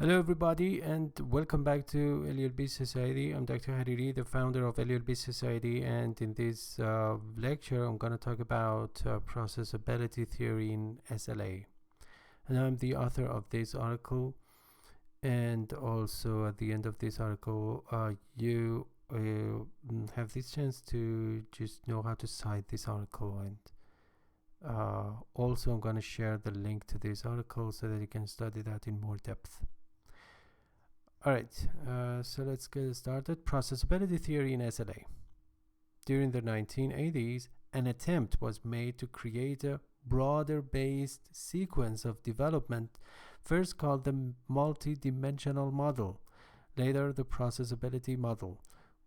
Hello everybody and welcome back to LELB Society. I'm Dr. Hariri, the founder of LELB Society, and in this lecture I'm going to talk about processability theory in SLA. And I'm the author of this article, and also at the end of this article you have this chance to just know how to cite this article, and also I'm going to share the link to this article so that you can study that in more depth. Alright, so let's get started. Processability theory in SLA. During the 1980s, an attempt was made to create a broader-based sequence of development, first called the multidimensional model, later the processability model,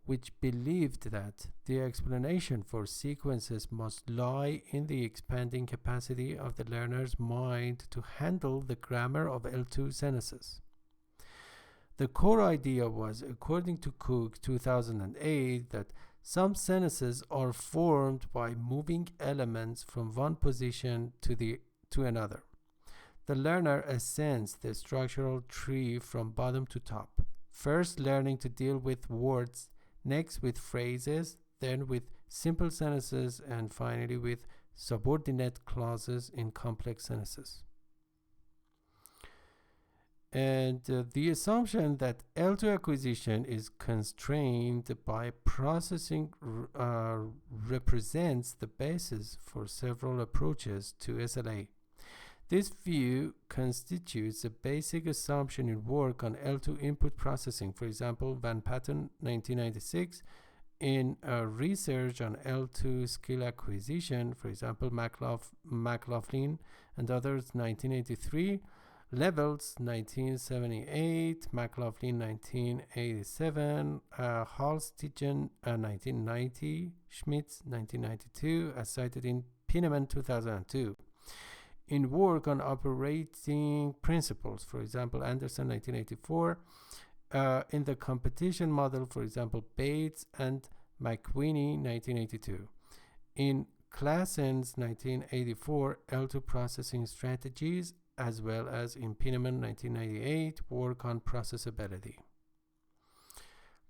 which believed that the explanation for sequences must lie in the expanding capacity of the learner's mind to handle the grammar of L2 sentences. The core idea was, according to Cook 2008, that some sentences are formed by moving elements from one position to another. The learner ascends the structural tree from bottom to top, first learning to deal with words, next with phrases, then with simple sentences, and finally with subordinate clauses in complex sentences. And the assumption that L2 acquisition is constrained by processing represents the basis for several approaches to SLA. This view constitutes a basic assumption in work on L2 input processing. For example, Van Patten, 1996, in research on L2 skill acquisition, for example, McLaughlin and others, 1983, Levels, 1978, McLaughlin, 1987, Halstigen, 1990, Schmitz, 1992, as cited in Pineman, 2002. In work on operating principles, for example, Anderson, 1984, in the competition model, for example, Bates and McWhinney, 1982. In Klassen's 1984, L2 processing strategies, as well as in Pineman 1998, work on processability.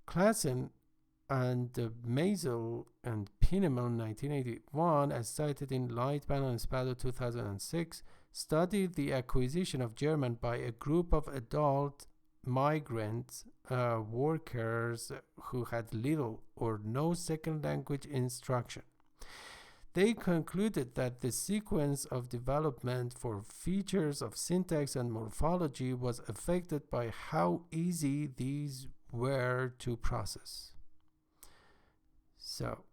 Klassen and Maisel and Pineman 1981, as cited in Lightman and Spado 2006, studied the acquisition of German by a group of adult migrant workers who had little or no second language instruction. They concluded that the sequence of development for features of syntax and morphology was affected by how easy these were to process. So,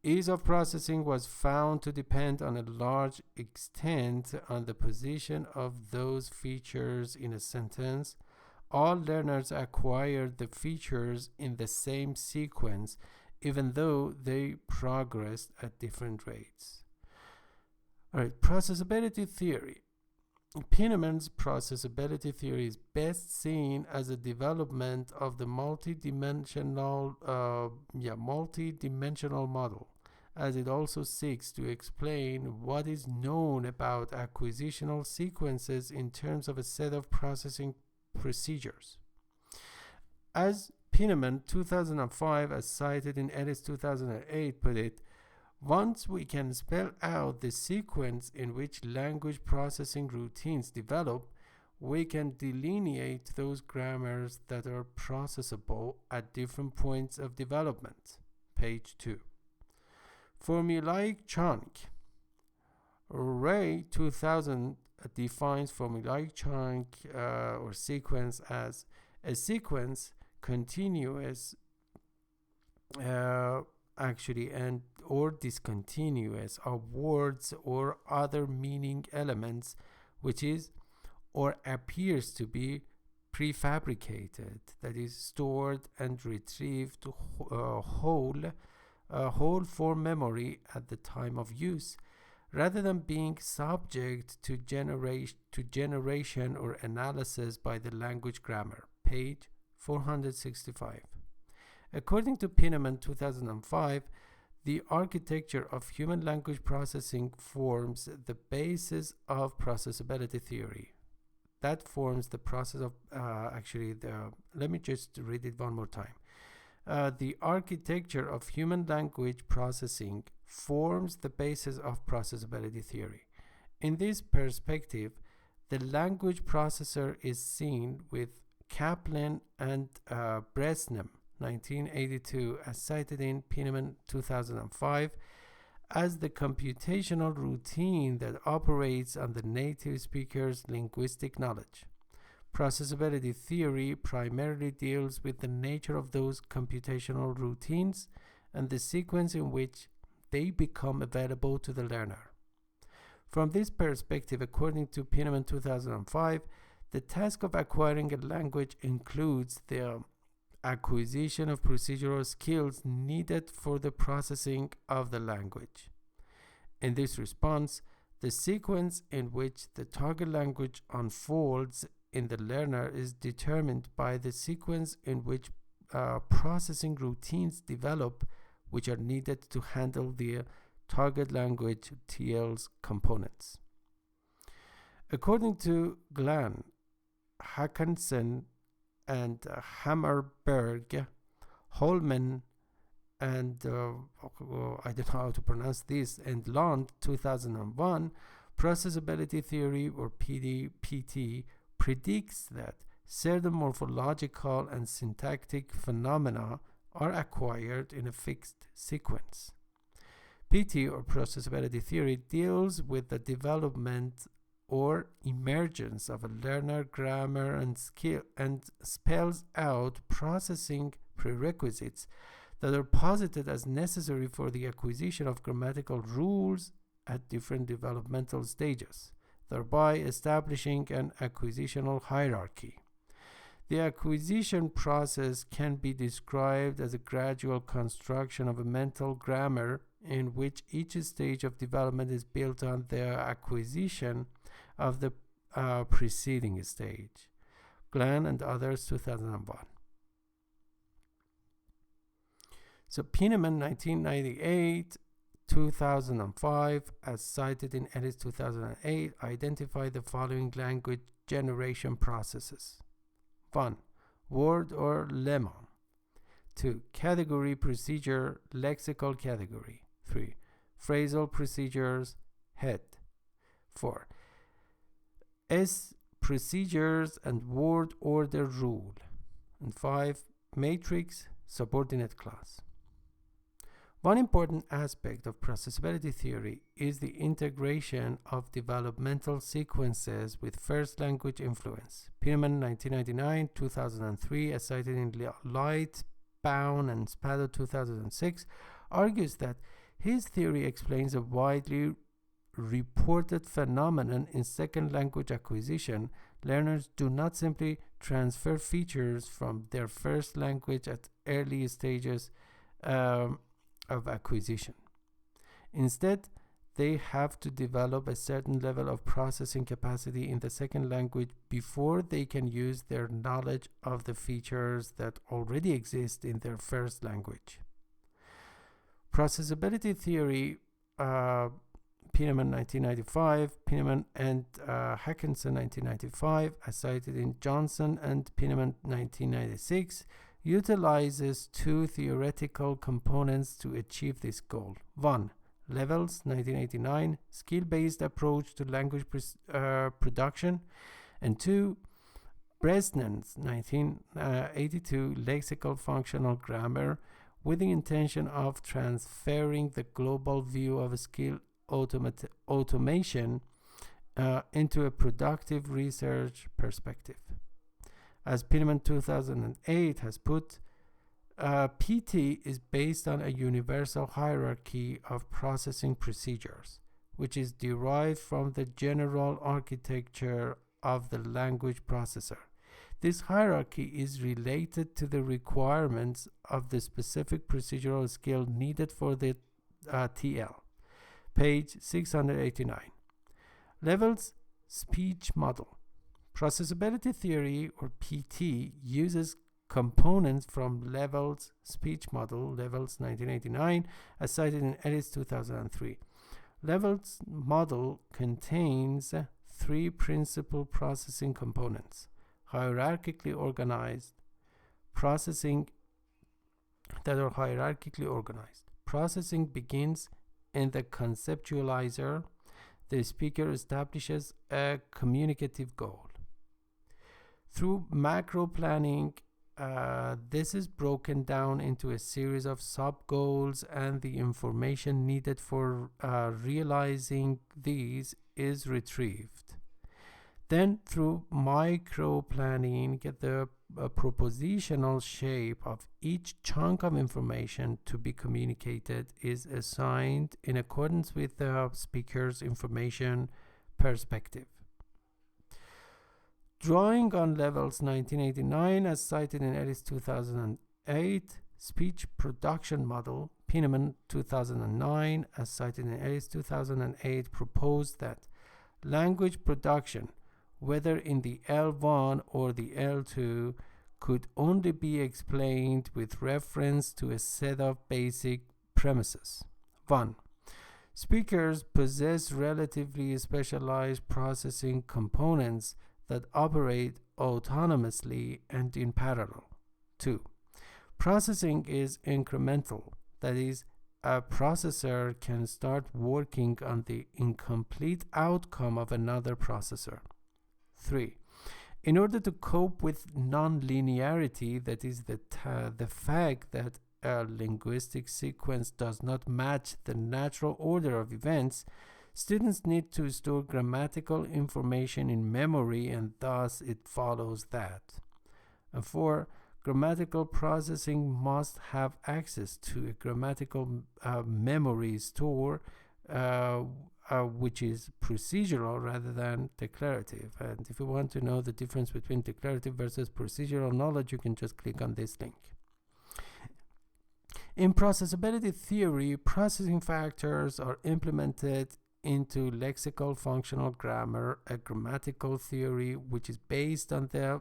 ease of processing was found to depend on a large extent on the position of those features in a sentence. All learners acquired the features in the same sequence, even though they progressed at different rates. All right, processability theory. Pineman's processability theory is best seen as a development of the multidimensional model, as it also seeks to explain what is known about acquisitional sequences in terms of a set of processing procedures. As Pineman 2005, as cited in Ellis 2008, put it, once we can spell out the sequence in which language processing routines develop, we can delineate those grammars that are processable at different points of development. Page 2. Formulaic chunk. Ray 2000 defines formulaic chunk or sequence as a sequence continuous and or discontinuous of words or other meaning elements, which is or appears to be prefabricated, that is stored and retrieved whole for memory at the time of use, rather than being subject to generation or analysis by the language grammar. Page 465. According to Pineman 2005, the architecture of human language processing forms the basis of processability theory. that forms the process of let me just read it one more time. The architecture of human language processing forms the basis of processability theory. In this perspective, the language processor is seen with Kaplan and Bresnan, 1982, as cited in Pieneman, 2005, as the computational routine that operates on the native speaker's linguistic knowledge. Processability theory primarily deals with the nature of those computational routines and the sequence in which they become available to the learner. From this perspective, according to Pieneman 2005, the task of acquiring a language includes the acquisition of procedural skills needed for the processing of the language. In this response, the sequence in which the target language unfolds in the learner is determined by the sequence in which processing routines develop, which are needed to handle the target language TL's components. According to Glenn, Hackensen, and Hammerberg, Holman, and I don't know how to pronounce this, and Lund, 2001, processability theory, or PT, predicts that certain morphological and syntactic phenomena are acquired in a fixed sequence. PT, or processability theory, deals with the development or emergence of a learner grammar and skill, and spells out processing prerequisites that are posited as necessary for the acquisition of grammatical rules at different developmental stages, thereby establishing an acquisitional hierarchy. The acquisition process can be described as a gradual construction of a mental grammar in which each stage of development is built on the acquisition of the preceding stage. Glenn and others, 2001. So Pieneman, 1998, 2005, as cited in Ellis, 2008, identified the following language generation processes. 1. Word or lemma. 2. Category procedure, lexical category. 3. Phrasal procedures, head. 4. S procedures and word order rule. And 5. Matrix, subordinate class. One important aspect of processability theory is the integration of developmental sequences with first language influence. Pieneman, 1999, 2003, as cited in Light, Bound, and Spado, 2006, argues that his theory explains a widely reported phenomenon in second language acquisition. Learners do not simply transfer features from their first language at early stages of acquisition. Instead, they have to develop a certain level of processing capacity in the second language before they can use their knowledge of the features that already exist in their first language. Processability theory, Pieneman, 1995, Pieneman and Hackensen, 1995, as cited in Johnson and Pieneman, 1996, utilizes two theoretical components to achieve this goal. 1. Levels, 1989, skill-based approach to language production. And 2. Bresnan's 1982 lexical functional grammar, with the intention of transferring the global view of a skill automation into a productive research perspective. As Pieneman 2008 has put, PT is based on a universal hierarchy of processing procedures, which is derived from the general architecture of the language processor. This hierarchy is related to the requirements of the specific procedural skill needed for the TL. Page 689. Levels speech model. Processability theory, or PT, uses components from Levels speech model, Levels 1989, as cited in Ellis 2003. Levels model contains three principal processing components, hierarchically organized, processing that are hierarchically organized. Processing begins in the conceptualizer. The speaker establishes a communicative goal. Through macro planning, this is broken down into a series of sub-goals, and the information needed for realizing these is retrieved. Then, through micro planning, the propositional shape of each chunk of information to be communicated is assigned in accordance with the speaker's information perspective. Drawing on levels 1989 as cited in Ellis 2008, speech production model, Pieneman 2009 as cited in Ellis 2008, proposed that language production, whether in the L1 or the L2, could only be explained with reference to a set of basic premises. 1. Speakers possess relatively specialized processing components that operate autonomously and in parallel. 2. Processing is incremental, that is, a processor can start working on the incomplete outcome of another processor. 3. In order to cope with non-linearity, that is, the fact that a linguistic sequence does not match the natural order of events, students need to store grammatical information in memory, and thus it follows that. And 4. Grammatical processing must have access to a grammatical memory store, which is procedural rather than declarative. And if you want to know the difference between declarative versus procedural knowledge, you can just click on this link. In processability theory, processing factors are implemented into lexical functional grammar, a grammatical theory which is based on the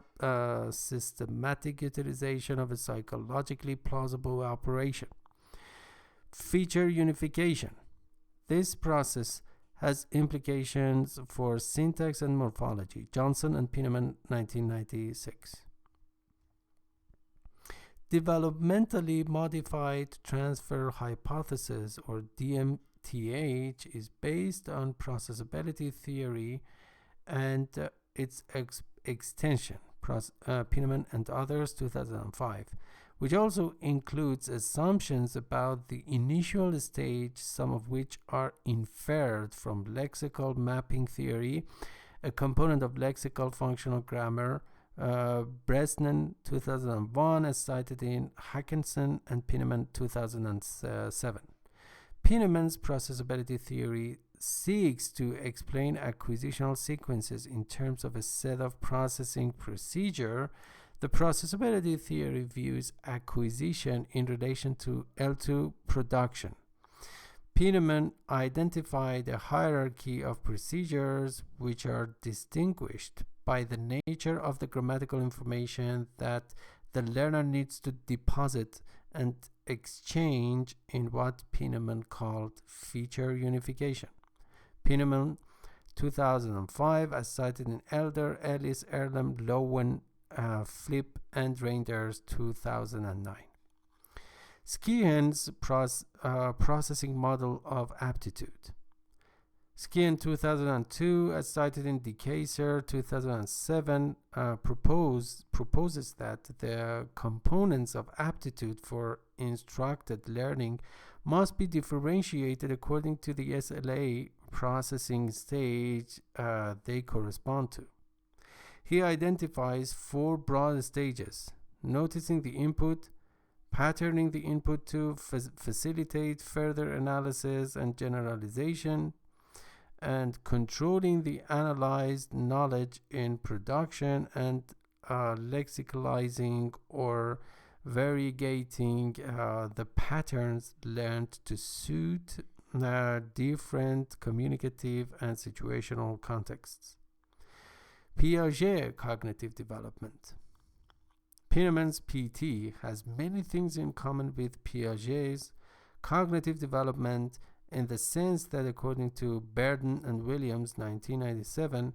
systematic utilization of a psychologically plausible operation. Feature unification. This process has implications for syntax and morphology. Johnson and Pieneman, 1996. Developmentally modified transfer hypothesis, or DMTH, is based on processability theory and its extension, Pieneman and others, 2005, which also includes assumptions about the initial stage, some of which are inferred from lexical mapping theory, a component of lexical functional grammar, Bresnan 2001 as cited in Hackinson and Pieneman 2007. Pieneman's processability theory seeks to explain acquisitional sequences in terms of a set of processing procedure. The processability theory views acquisition in relation to L2 production. Pieneman identified a hierarchy of procedures which are distinguished by the nature of the grammatical information that the learner needs to deposit and exchange in what Pieneman called feature unification. Pieneman 2005 as cited in Elder, Ellis, Erlem, Lowen, Flip, and Reinders 2009. Skehan's processing model of aptitude. Skehan 2002 as cited in DeKeyser 2007 proposes that the components of aptitude for instructed learning must be differentiated according to the SLA processing stage they correspond to. He identifies 4 broad stages: noticing the input, patterning the input to facilitate further analysis and generalization, and controlling the analyzed knowledge in production, and lexicalizing or variegating the patterns learned to suit different communicative and situational contexts. Piaget cognitive development. Pieneman's PT has many things in common with Piaget's cognitive development, in the sense that, according to Burden and Williams, 1997,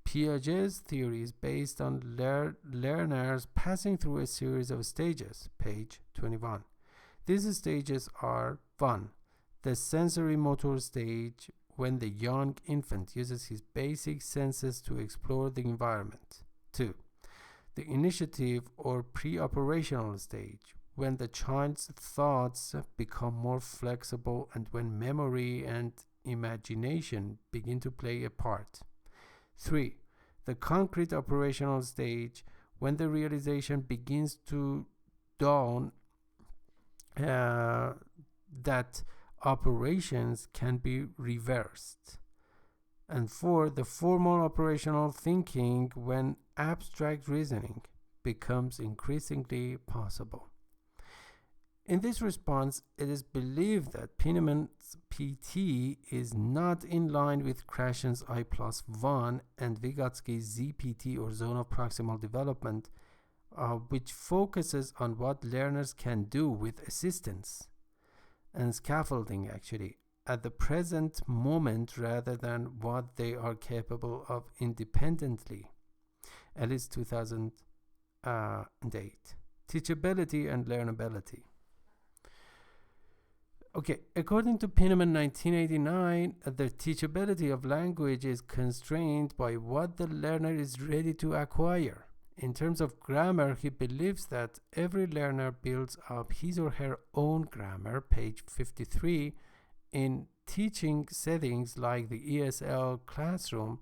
Piaget's theory is based on learners passing through a series of stages, page 21. These stages are 1. The sensory motor stage, when the young infant uses his basic senses to explore the environment. 2. The initiative or pre-operational stage, when the child's thoughts become more flexible and when memory and imagination begin to play a part. 3. The concrete operational stage, when the realization begins to dawn that operations can be reversed. And 4. The formal operational thinking, when abstract reasoning becomes increasingly possible. In this response, it is believed that Penniman's PT is not in line with Krashen's I+1 and Vygotsky's ZPT, or zone of proximal development, which focuses on what learners can do with assistance and scaffolding, actually, at the present moment rather than what they are capable of independently. Ellis 2008. Teachability and learnability. Okay, according to Penniman 1989, the teachability of language is constrained by what the learner is ready to acquire. In terms of grammar, he believes that every learner builds up his or her own grammar, page 53, in teaching settings like the ESL classroom.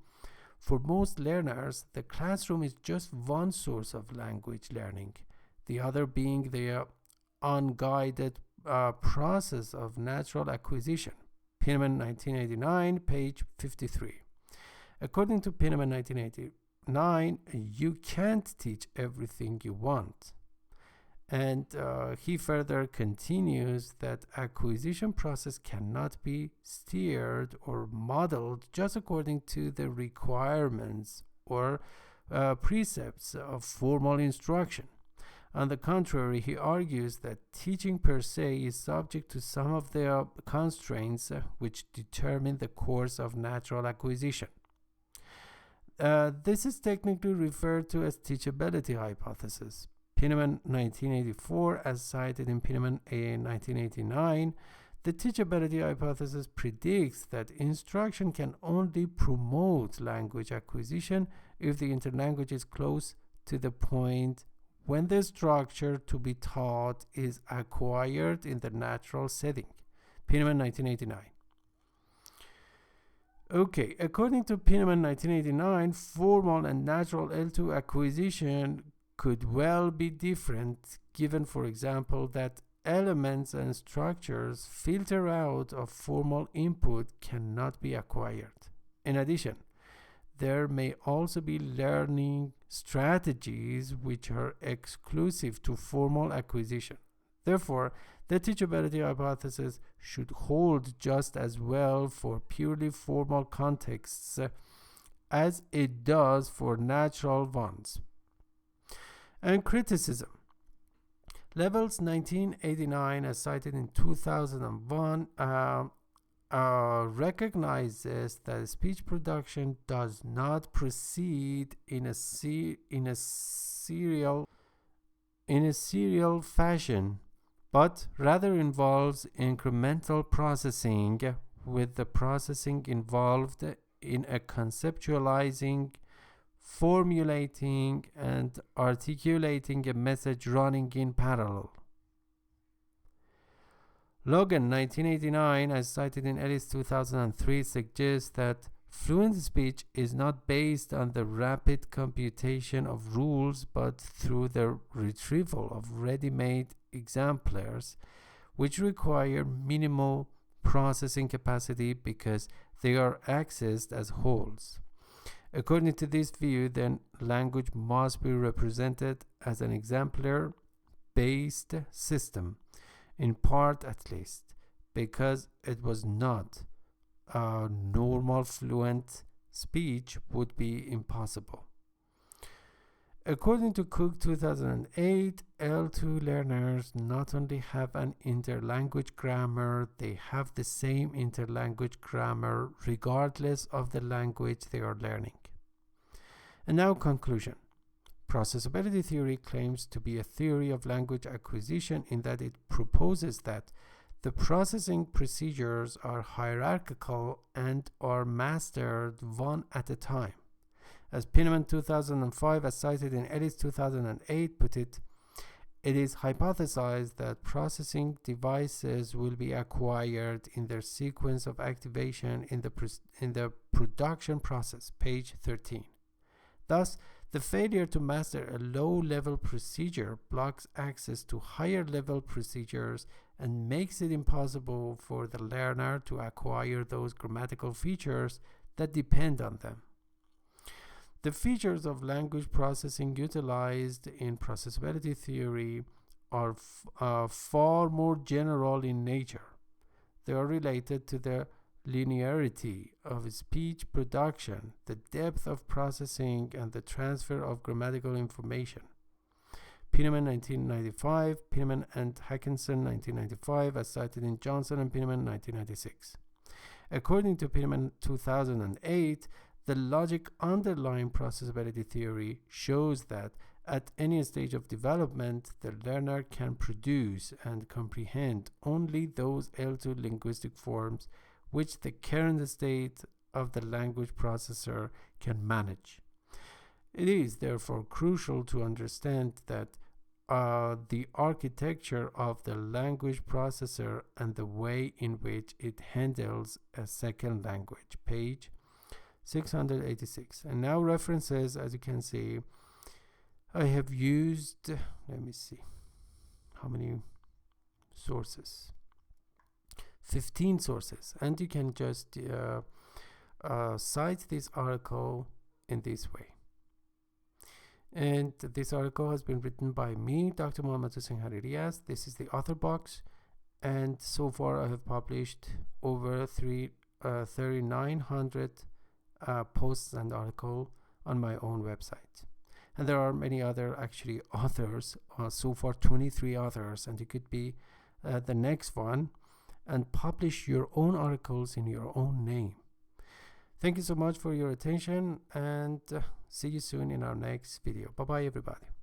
For most learners, the classroom is just one source of language learning, the other being the unguided process of natural acquisition. Penniman 1989, page 53. According to Penniman 1989, you can't teach everything you want. And he further continues that acquisition process cannot be steered or modeled just according to the requirements or precepts of formal instruction. On the contrary, he argues that teaching per se is subject to some of the constraints which determine the course of natural acquisition. This is technically referred to as teachability hypothesis. Penniman 1984, as cited in Penniman 1989, the teachability hypothesis predicts that instruction can only promote language acquisition if the interlanguage is close to the point when the structure to be taught is acquired in the natural setting. Penniman 1989. Okay, according to Penniman 1989, formal and natural L2 acquisition could well be different, given, for example, that elements and structures filtered out of formal input cannot be acquired. In addition, there may also be learning strategies which are exclusive to formal acquisition. Therefore, the teachability hypothesis should hold just as well for purely formal contexts as it does for natural ones. And criticism. Levels 1989, as cited in 2001, recognizes that speech production does not proceed in a serial fashion, but rather involves incremental processing, with the processing involved in a conceptualizing, formulating, and articulating a message running in parallel. Logan 1989, as cited in Ellis 2003, suggests that fluent speech is not based on the rapid computation of rules, but through the retrieval of ready-made exemplars, which require minimal processing capacity because they are accessed as wholes. According to this view, then, language must be represented as an exemplar-based system, in part at least, because it was not normal fluent speech would be impossible. According to Cook 2008, L2 learners not only have an interlanguage grammar, they have the same interlanguage grammar regardless of the language they are learning. And now conclusion. Processability theory claims to be a theory of language acquisition in that it proposes that the processing procedures are hierarchical and are mastered one at a time. As Pineman 2005, as cited in Ellis 2008, put it, it is hypothesized that processing devices will be acquired in their sequence of activation in the production process, page 13. Thus, the failure to master a low-level procedure blocks access to higher-level procedures and makes it impossible for the learner to acquire those grammatical features that depend on them. The features of language processing utilized in processability theory are far more general in nature. They are related to the linearity of speech production, the depth of processing, and the transfer of grammatical information. Pineman 1995, Pineman and Hackinson 1995, as cited in Johnson and Pineman 1996. According to Pineman 2008, the logic underlying processability theory shows that at any stage of development, the learner can produce and comprehend only those L2 linguistic forms which the current state of the language processor can manage. It is therefore crucial to understand that the architecture of the language processor and the way in which it handles a second language, page 686. And now references, as you can see, I have used, let me see, how many sources? 15 sources, and you can just cite this article in this way. And this article has been written by me, Dr. Mohammad Hossein Hariri Asl. This is the author box, and so far I have published over 3,900 posts and articles on my own website. And there are many other actually authors, so far 23 authors, and you could be the next one and publish your own articles in your own name. Thank you so much for your attention, and see you soon in our next video. Bye bye everybody.